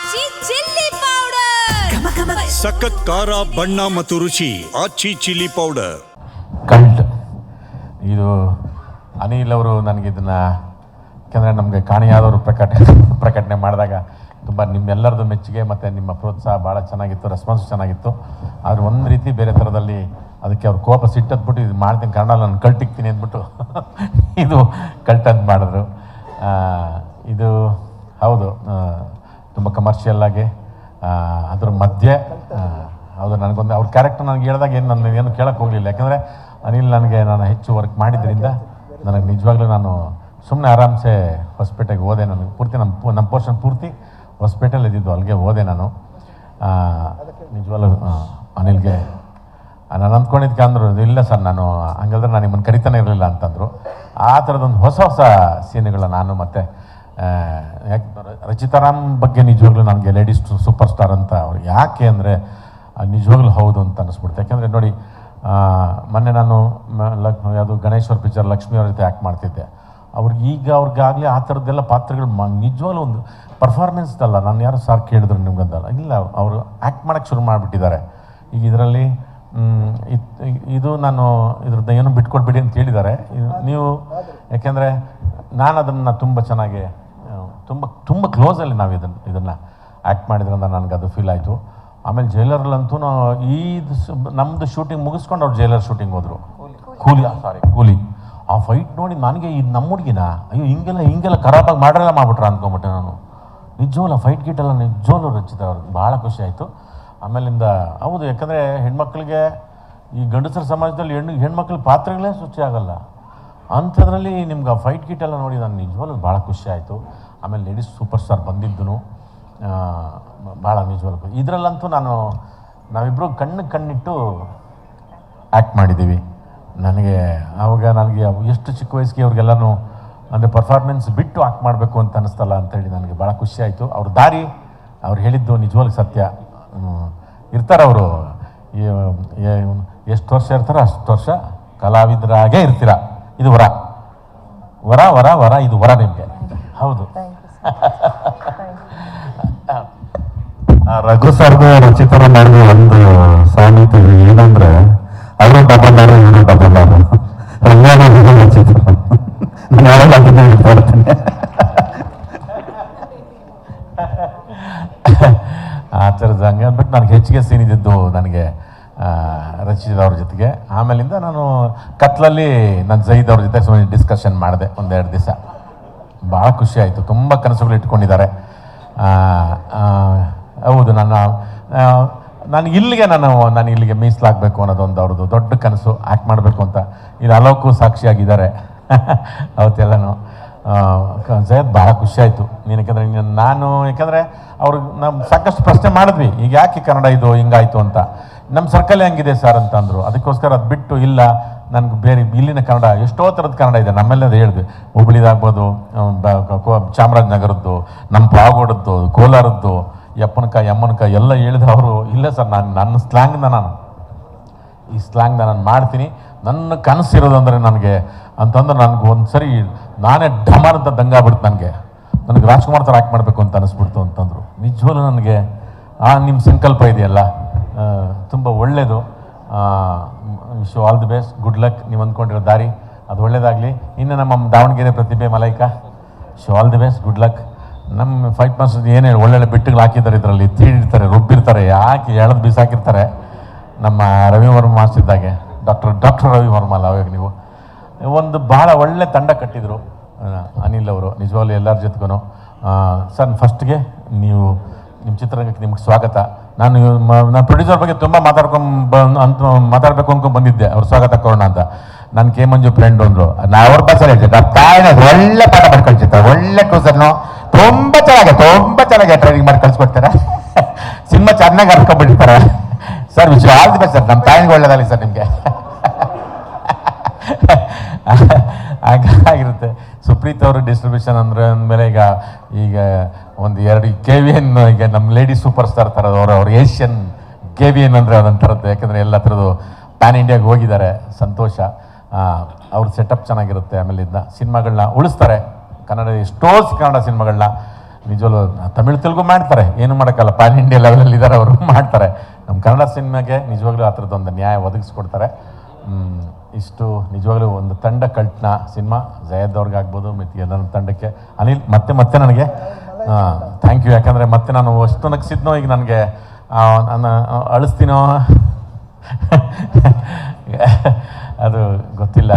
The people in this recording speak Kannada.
ಆಚಿ ಚಿಲ್ಲಿ ಪೌಡರ್ ಸಖತ್ ಖಾರ ಬಣ್ಣ ಮತ್ತು ರುಚಿ ಆಚಿ ಚಿಲ್ಲಿ ಪೌಡರ್. ಕಲ್ಟ್ ಇದು ಅನಿಲ್ ಅವರು ನನಗಿದನ್ನು, ಯಾಕೆಂದರೆ ನಮಗೆ ಕಾಣಿಯಾದವರು ಪ್ರಕಟಣೆ ಮಾಡಿದಾಗ ತುಂಬ ನಿಮ್ಮೆಲ್ಲರದ್ದು ಮೆಚ್ಚುಗೆ ಮತ್ತು ನಿಮ್ಮ ಪ್ರೋತ್ಸಾಹ ಭಾಳ ಚೆನ್ನಾಗಿತ್ತು, ರೆಸ್ಪಾನ್ಸ್ ಚೆನ್ನಾಗಿತ್ತು. ಆದರೆ ಒಂದು ರೀತಿ ಬೇರೆ ಥರದಲ್ಲಿ ಅದಕ್ಕೆ ಅವ್ರು ಕೋಪ ಸಿಟ್ಟದ್ಬಿಟ್ಟು ಇದು ಮಾಡ್ತೀನಿ ಕನ್ನಡ ನಾನು ಕಲ್ಟಿಕ್ತೀನಿ ಅಂದ್ಬಿಟ್ಟು ಇದು ಕಲ್ಟ್ ಅಂತ ಮಾಡಿದ್ರು. ಇದು ಹೌದು, ತುಂಬ ಕಮರ್ಷಿಯಲ್ಲಾಗಿ ಅದ್ರ ಮಧ್ಯೆ ಹೌದು, ನನಗೊಂದು ಅವ್ರ ಕ್ಯಾರೆಕ್ಟರ್ ನನಗೆ ಹೇಳಿದಾಗ ಏನು ಕೇಳೋಕ್ಕೆ ಹೋಗಲಿಲ್ಲ. ಯಾಕೆಂದರೆ ಅನಿಲ್ ನಾನು ಹೆಚ್ಚು ವರ್ಕ್ ಮಾಡಿದ್ರಿಂದ ನನಗೆ ನಿಜವಾಗ್ಲೂ ನಾನು ಸುಮ್ಮನೆ ಆರಾಮ್ಸೆ ಹೊಸಪೇಟೆಗೆ ಹೋದೆ. ನನಗೆ ಪೂರ್ತಿ ನಮ್ಮ ಪೋರ್ಷನ್ ಪೂರ್ತಿ ಹೊಸಪೇಟೆಯಲ್ಲಿ ಇದ್ದಿದ್ದು, ಅಲ್ಲಿಗೆ ಹೋದೆ ನಾನು. ನಿಜವಾಗ್ಲೂ ಅನಿಲ್ಗೆ ನಾನು ಅಂದ್ಕೊಂಡಿದ್ದಕ್ಕೆ ಅಂದರು, ಇಲ್ಲ ಸರ್ ನಾನು ಹಂಗಂದ್ರೆ ನಾನು ನಿಮ್ಮನ್ನು ಕರಿತಾನೆ ಇರಲಿಲ್ಲ ಅಂತಂದರು. ಆ ಥರದೊಂದು ಹೊಸ ಸೀನ್ಗಳ ನಾನು ಮತ್ತು ಯಾಕೆ ರಚಿತಾರಾಮ್ ಬಗ್ಗೆ ನಿಜವಾಗ್ಲೂ ನನಗೆ ಲೇಡೀಸ್ ಸೂಪರ್ ಸ್ಟಾರ್ ಅಂತ ಅವ್ರು ಯಾಕೆ ಅಂದರೆ ನಿಜವಾಗ್ಲೂ ಹೌದು ಅಂತ ಅನ್ನಿಸ್ಬಿಡ್ತು. ಯಾಕೆಂದರೆ ನೋಡಿ, ಮೊನ್ನೆ ನಾನು ಯಾವುದು ಗಣೇಶ್ವರ ಪಿಕ್ಚರ್ ಲಕ್ಷ್ಮಿ ಅವ್ರ ಜೊತೆ ಆ್ಯಕ್ಟ್ ಮಾಡ್ತಿದ್ದೆ. ಅವ್ರಿಗಾಗಲೇ ಆ ಥರದ್ದೆಲ್ಲ ಪಾತ್ರಗಳು ನಿಜವಾಗ್ಲೂ ಒಂದು ಪರ್ಫಾರ್ಮೆನ್ಸ್ ಅಲ್ಲ. ನಾನು ಯಾರು ಸಾರ್ ಕೇಳಿದ್ರು ನಿಮ್ಗಂತಲ್ಲ, ಇಲ್ಲ ಅವರು ಆ್ಯಕ್ಟ್ ಮಾಡೋಕ್ಕೆ ಶುರು ಮಾಡಿಬಿಟ್ಟಿದ್ದಾರೆ. ಈಗ ಇದರಲ್ಲಿ ಇದು ನಾನು ಇದ್ರದ್ದು ಏನೂ ಬಿಟ್ಕೊಡ್ಬೇಡಿ ಅಂತ ಹೇಳಿದ್ದಾರೆ ನೀವು. ಯಾಕೆಂದರೆ ನಾನು ಅದನ್ನು ತುಂಬ ಚೆನ್ನಾಗಿ ತುಂಬ ಕ್ಲೋಸಲ್ಲಿ ನಾವು ಇದನ್ನು ಆ್ಯಕ್ಟ್ ಮಾಡಿದ್ರಿಂದ ನನಗೆ ಅದು ಫೀಲ್ ಆಯಿತು. ಆಮೇಲೆ ಜೈಲರ್ಲಂತೂ ನಮ್ಮದು ಶೂಟಿಂಗ್ ಮುಗಿಸ್ಕೊಂಡು ಅವ್ರು ಜೈಲರ್ ಶೂಟಿಂಗ್ ಹೋದರು. ಕೂಲಿ ಆ ಫೈಟ್ ನೋಡಿ ನನಗೆ ಇದು ನಮ್ಮ ಹುಡುಗಿನ ಅಯ್ಯೋ ಹಿಂಗೆಲ್ಲ ಖರಾಬಾಗಿ ಮಾಡ್ಬಿಟ್ರೆ ಅಂದ್ಕೊಂಬಿಟ್ಟೆ ನಾನು. ನಿಜವಲ್ಲ ಫೈಟ್ ಗೀಟೆಲ್ಲ ನಿಜವಲ್ಲೂ ರಚಿತ ಅವ್ರಿಗೆ ಭಾಳ ಖುಷಿ ಆಯಿತು. ಆಮೇಲಿಂದ ಹೌದು, ಯಾಕಂದರೆ ಹೆಣ್ಮಕ್ಳಿಗೆ ಈ ಗಂಡಸರ ಸಮಾಜದಲ್ಲಿ ಹೆಣ್ಮಕ್ಳ ಪಾತ್ರಗಳೇ ಶುಚಿ ಆಗಲ್ಲ. ಅಂಥದ್ರಲ್ಲಿ ನಿಮ್ಗೆ ಆ ಫೈಟ್ ಗೀಟೆಲ್ಲ ನೋಡಿ ನಾನು ನಿಜವಲ್ಲೂ ಭಾಳ ಖುಷಿ ಆಯಿತು. ಆಮೇಲೆ ಲೇಡೀಸ್ ಸೂಪರ್ ಸ್ಟಾರ್ ಬಂದಿದ್ದನು ಭಾಳ ನಿಜವಲ್ಲೂ. ಇದರಲ್ಲಂತೂ ನಾವಿಬ್ಬರು ಕಣ್ಣಿಟ್ಟು ಆ್ಯಕ್ಟ್ ಮಾಡಿದ್ದೀವಿ. ನನಗೆ ಎಷ್ಟು ಚಿಕ್ಕ ವಯಸ್ಸಿಗೆ ಅವ್ರಿಗೆಲ್ಲನೂ ಅಂದರೆ ಪರ್ಫಾರ್ಮೆನ್ಸ್ ಬಿಟ್ಟು ಆ್ಯಕ್ಟ್ ಮಾಡಬೇಕು ಅಂತ ಅನ್ನಿಸ್ತಲ್ಲ ಅಂತೇಳಿ ನನಗೆ ಭಾಳ ಖುಷಿ ಆಯಿತು. ಅವ್ರ ದಾರಿ ಅವ್ರು ಹೇಳಿದ್ದು ನಿಜವಾಗ್ಲೂ ಸತ್ಯ. ಇರ್ತಾರೆ ಅವರು, ಎಷ್ಟು ವರ್ಷ ಇರ್ತಾರೋ ಅಷ್ಟು ವರ್ಷ ಕಲಾವಿದರಾಗೇ ಇರ್ತೀರ. ಇದು ವರ ಇದು ವರ ನಿಮಗೆ. ಹೌದು. ರಘು ಸರ್ಗೂ ರಚಿತರ ನಡುವೆ ಒಂದು ಸಾಮೀಪ್ಯ ಏನಂದ್ರೆ ಅವರು ಡಬ್ಬಲ್ಲಾರು ಇವರು ಡಬ್ಬಲ್ಲಾರು ರಚಿತರ ನಾನು ಹೇಳ್ತೇನೆ. ಆ ಥರದ್ದು ಹಂಗೆ ಅಂದ್ಬಿಟ್ಟು ನನಗೆ ಹೆಚ್ಚಿಗೆ ಸೀನ್ ಇದ್ದಿದ್ದು ನನಗೆ ರಚಿತ ಅವ್ರ ಜೊತೆಗೆ. ಆಮೇಲಿಂದ ನಾನು ಕತ್ಲಲ್ಲಿ ನಾನು ಜೈದ್ ಅವ್ರ ಜೊತೆ ಸುಮ್ಮನೆ ಡಿಸ್ಕಷನ್ ಮಾಡಿದೆ 1-2 ದಿವಸ. ಭಾಳ ಖುಷಿ ಆಯಿತು. ತುಂಬ ಕನಸುಗಳು ಇಟ್ಕೊಂಡಿದ್ದಾರೆ. ಹೌದು, ನಾನು ಇಲ್ಲಿಗೆ ಮೀಸಲಾಗಬೇಕು ಅನ್ನೋದೊಂದು ಅವ್ರದ್ದು ದೊಡ್ಡ ಕನಸು, ಆ್ಯಕ್ಟ್ ಮಾಡಬೇಕು ಅಂತ. ಇದು ಅಲೋಕು ಸಾಕ್ಷಿಯಾಗಿದ್ದಾರೆ ಅವತ್ತೆಲ್ಲನೂ. ಜಯದ್ ಭಾಳ ಖುಷಿ ಆಯಿತು ಯಾಕಂದರೆ ಅವ್ರಿಗೆ ನಾವು ಸಾಕಷ್ಟು ಪ್ರಶ್ನೆ ಮಾಡಿದ್ವಿ, ಈಗ ಯಾಕೆ ಕನ್ನಡ ಇದು ಹಿಂಗಾಯಿತು ಅಂತ. ನಮ್ಮ ಸರ್ಕಲ್ ಹೆಂಗಿದೆ ಸರ್ ಅಂತ ಅಂದರು. ಅದಕ್ಕೋಸ್ಕರ ಅದು ಬಿಟ್ಟು ಇಲ್ಲ, ನನಗೆ ಬೇರೆ ಇಲ್ಲಿನ ಕನ್ನಡ ಎಷ್ಟೋ ಥರದ ಕನ್ನಡ ಇದೆ. ನಮ್ಮೆಲ್ಲದು ಹೇಳಿದ್ವಿ, ಹುಬ್ಳಿದಾಗ್ಬೋದು, ಚಾಮರಾಜನಗರದ್ದು, ನಮ್ಮ ಪಾವಗಡದ್ದು, ಕೋಲಾರದ್ದು, ಯಮ್ಮನಕಾಯಿ ಎಲ್ಲ ಹೇಳಿದ ಅವರು. ಇಲ್ಲ ಸರ್, ನನ್ನ ಈ ಸ್ಲ್ಯಾಂಗ್ನ ನಾನು ಮಾಡ್ತೀನಿ. ನನ್ನ ಕನಸಿರೋದಂದರೆ ನನಗೆ ಅಂತಂದ್ರೆ ನನಗೆ ಒಂದು ಸರಿ ನಾನೇ ಢಮಾರ್ ಅಂತ ದಂಗಾಗ್ಬಿಡ್ತು. ನನಗೆ ರಾಜ್ಕುಮಾರ್ ಥರ ಆ್ಯಕ್ಟ್ ಮಾಡಬೇಕು ಅಂತ ಅನಿಸ್ಬಿಡ್ತು ಅಂತಂದರು. ನಿಜವಲ್ಲೂ ನನಗೆ ನಿಮ್ಮ ಸಂಕಲ್ಪ ಇದೆಯಲ್ಲ ತುಂಬ ಒಳ್ಳೆಯದು. Wish you all the best, good luck. ನೀವು ಅಂದ್ಕೊಂಡಿರೋ ದಾರಿ ಅದು ಒಳ್ಳೇದಾಗಲಿ. ಇನ್ನು ನಮ್ಮ ದಾವಣಗೆರೆ ಪ್ರತಿಭೆ Malaika, wish you all the best, good luck. ನಮ್ಮ ಫೈಟ್ ಮಾಸ್ಟರ್ ಏನೇ ಒಳ್ಳೊಳ್ಳೆ ಬಿಟ್ಟುಗಳು ಹಾಕಿದ್ದಾರೆ, ಇದರಲ್ಲಿ ತೀಡಿರ್ತಾರೆ, ರುಬ್ಬಿರ್ತಾರೆ, ಯಾಕೆ ಎಳೆದು ಬೀಸಾಕಿರ್ತಾರೆ. ನಮ್ಮ ರವಿವರ್ಮ ಮಾಸ್ತಿದ್ದಾಗೆ ಡಾಕ್ಟರ್ ರವಿವರ್ಮ ಅಲ್ಲ, ಅವಾಗ ನೀವು ಒಂದು ಭಾಳ ಒಳ್ಳೆ ತಂಡ ಕಟ್ಟಿದರು ಅನಿಲ್ ಅವರು. ನಿಜವಾಗ್ಲೂ ಎಲ್ಲರ ಜೊತೆಗೂ ಸರ್, ಫಸ್ಟ್ಗೆ ನಿಮ್ಮ ಚಿತ್ರರಂಗಕ್ಕೆ ನಿಮ್ಗೆ ಸ್ವಾಗತ. ನಾನು ಪ್ರೊಡ್ಯೂಸರ್ ಬಗ್ಗೆ ತುಂಬ ಮಾತಾಡಬೇಕು ಅಂದ್ಕೊಂಡು ಬಂದಿದ್ದೆ, ಅವ್ರು ಸ್ವಾಗತ ಕೊಡೋಣ ಅಂತ. ನನ್ನ ಕೆ ಮಂಜು ಫ್ರೆಂಡ್ ಅಂದರು, ಅವ್ರ ಬಸ್ಸಲ್ಲಿ ಹೇಳ್ತಿದ್ದೆ ತಾಯಿನ ಒಳ್ಳೆ ಪಾಠ ಮಾಡಿ ಕಳಿಸಿರ್ತಾರೆ, ಒಳ್ಳೆ ಟೂಸರ್ನು ತುಂಬ ಚೆನ್ನಾಗಿ ಟ್ರೈನಿಂಗ್ ಮಾಡಿ ಕಳಿಸ್ಕೊಡ್ತಾರೆ, ಸಿನಿಮಾ ಚೆನ್ನಾಗಿ ಅರ್ಕೊಂಡ್ಬಿಟ್ಟಿರ್ತಾರೆ. Sir wish all the best sir, ನಮ್ಮ ತಾಯಿಗೆ ಒಳ್ಳೇದಾಗಲಿ ಸರ್ ನಿಮಗೆ. ಹಾಗಾಗಿರುತ್ತೆ. ಸುಪ್ರೀತ್ ಅವರು ಡಿಸ್ಟ್ರಿಬ್ಯೂಷನ್ ಅಂದಮೇಲೆ ಈಗ ಒಂದು 2 KVN ಈಗ ನಮ್ಮ ಲೇಡೀಸ್ ಸೂಪರ್ ಸ್ಟಾರ್ ಥರದ್ದು ಅವ್ರ ಏಷ್ಯನ್ KVN ಅಂದರೆ ಅದೊಂಥರದ್ದು. ಯಾಕಂದರೆ ಎಲ್ಲ ಥರದ್ದು ಪ್ಯಾನ್ ಇಂಡಿಯಾಗೆ ಹೋಗಿದ್ದಾರೆ, ಸಂತೋಷ. ಅವ್ರ ಸೆಟಪ್ ಚೆನ್ನಾಗಿರುತ್ತೆ. ಆಮೇಲಿಂದ ಸಿನಿಮಾಗಳನ್ನ ಉಳಿಸ್ತಾರೆ, ಎಷ್ಟೋ ಕನ್ನಡ ಸಿನಿಮಾಗಳನ್ನ ನಿಜವಲ್ಲೂ ತಮಿಳ್ ತೆಲುಗು ಮಾಡ್ತಾರೆ, ಏನು ಮಾಡೋಕ್ಕಲ್ಲ, ಪ್ಯಾನ್ ಇಂಡಿಯಾ ಲೆವೆಲಲ್ಲಿ ಇದ್ದಾರೆ ಅವರು, ಮಾಡ್ತಾರೆ. ನಮ್ಮ ಕನ್ನಡ ಸಿನಿಮಾಗೆ ನಿಜವಾಗ್ಲೂ ಆ ಥರದ್ದೊಂದು ನ್ಯಾಯ ಒದಗಿಸ್ಕೊಡ್ತಾರೆ. ಇಷ್ಟು ನಿಜವಾಗ್ಲೂ ಒಂದು ತಂಡ ಕಲ್ಟ್ನ ಸಿನಿಮಾ, ಜಯದ್ ಅವ್ರಿಗಾಗ್ಬೋದು ಮತ್ತು ಎಲ್ಲ ತಂಡಕ್ಕೆ, ಅನಿಲ್ ಮತ್ತೆ ನನಗೆ ಥ್ಯಾಂಕ್ ಯು. ಯಾಕಂದರೆ ಮತ್ತೆ ನಾನು ಅಷ್ಟು ನಗ್ಸಿದ್ನೋ ಈಗ ನನಗೆ ನಾನು ಅಳಿಸ್ತೀನೋ ಅದು ಗೊತ್ತಿಲ್ಲ.